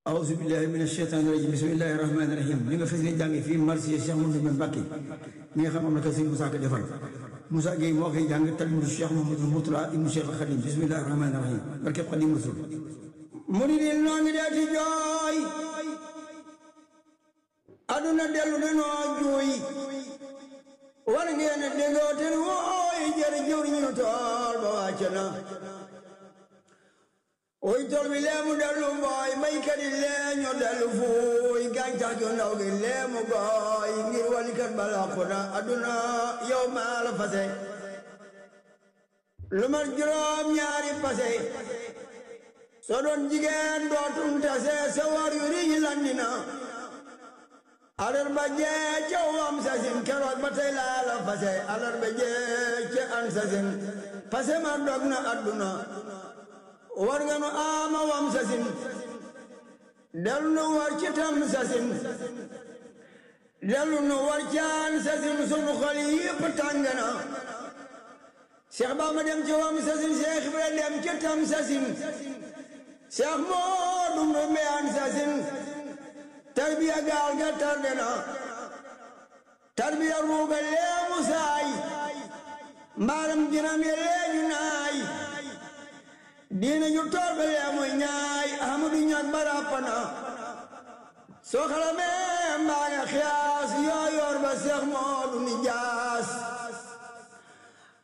أعوذ بالله من الشيطان الرجيم بسم الله الرحمن الرحيم li nga fas yéene jàng fii marché Cheikh Mouhamadou Mbacké mi nga xam moom la ko sëñ Moussa Ka defal Moussa Gueye moo koy jàng talmidu Cheikh Mouhamadou Mourtada ibnu Cheikh Khadim bismillahi rahmani rahim barkeb Khadim Rasul muridin noo ngi dee ti jooy aduna dellu danoo jooy war ngeen a déggoo te wooy jëri jëwriñu tool ba wàcc na oy tool bi leemu dellu mbooy baykat yi leeñu dellu fuuy gàncax gu ndaw gi leemu gooy ngir walikat ba làqu na aduna yow maa la fase lu mat juróom ñaari pase soo doon jigéen dootum tase sa war yu riñ landina alarba jee ca wam sasin keroog ba tey laa la fase alarba jee ca an sasin pase ma dog na aduna war nga nu ama wam sasin dellu nu war ci tam sasin dellu nu war caan sasin sunu xol yépp tàng na Cheikh Bamba dem ci wam sasin Cheikh Ibra dem ci tam sasin Cheikh Moodu Ndumbe an sasin tarbiya gaal ga tarde na tarbiya ruuga leemu saay mbaaram jinam ye leeñu naay diina ñu tool ba leemuy ñaay ahmadu ñag barapana soo xalamee mbaa nga xiyaas yooyoor ba seex moodu ni jaas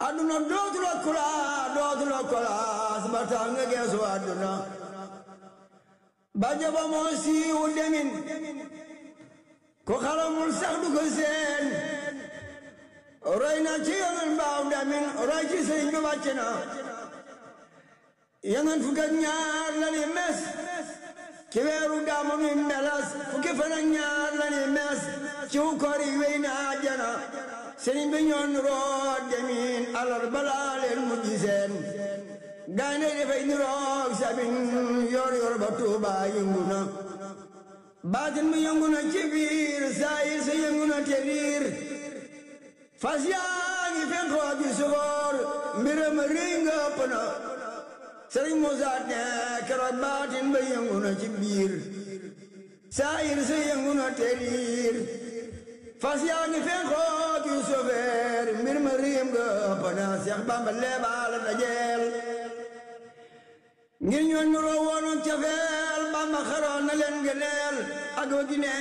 aduna dootu la kolaas ba tax nga geesu aduna ba jaba moo siiwu demin ko xalamul sax du ko seen roy na ci yonen baaw demin roy ci sëriñ bi wàcc na yeneen fukk ak ñaar la ni mes ci weeru gàmmu mi melas fukki fan ak ñaar la ni mes ci wu koor yi wéy na àjjana sëriñ bi ñoon root demin alar balaa leen mujj seen gaynde dafay ni roog sabin yor yor ba Tuuba yëngu na baatin bi yëngu na ci biir saayir sa yëngu na te riir fas yaa ngi fen xoo bi sufoor mbiram riy nga ëpp na sëriñ Musaa ne keroog baatin ba yëngu na ci biir saayir sa yëngu na te riir fas yaa ngi fen xoo bi sufoor mbiram riy nga ëpp na Seex Bamba leebaal dajeel ngir ñoo nuroo woonu cafeel Bamba xaroon na leen ngëneel ak wa gine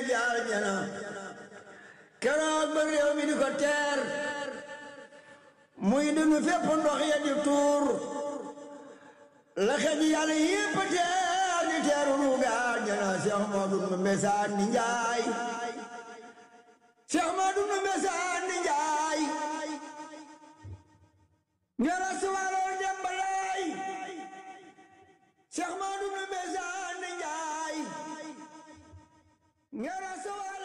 jaar jana keroog ba réew mi di ko teer muy dunu fépp ndox ya di tuur la xej yàlla yépp teer di teeru ruugaal jana Seex Moodu Ndumbe Saan di Njaay Seex Moodu Ndumbe Saan di Njaay ngela suwaroon dem balaay Cheikh Moodu Ndumbe Saan di Njaay ngera sawal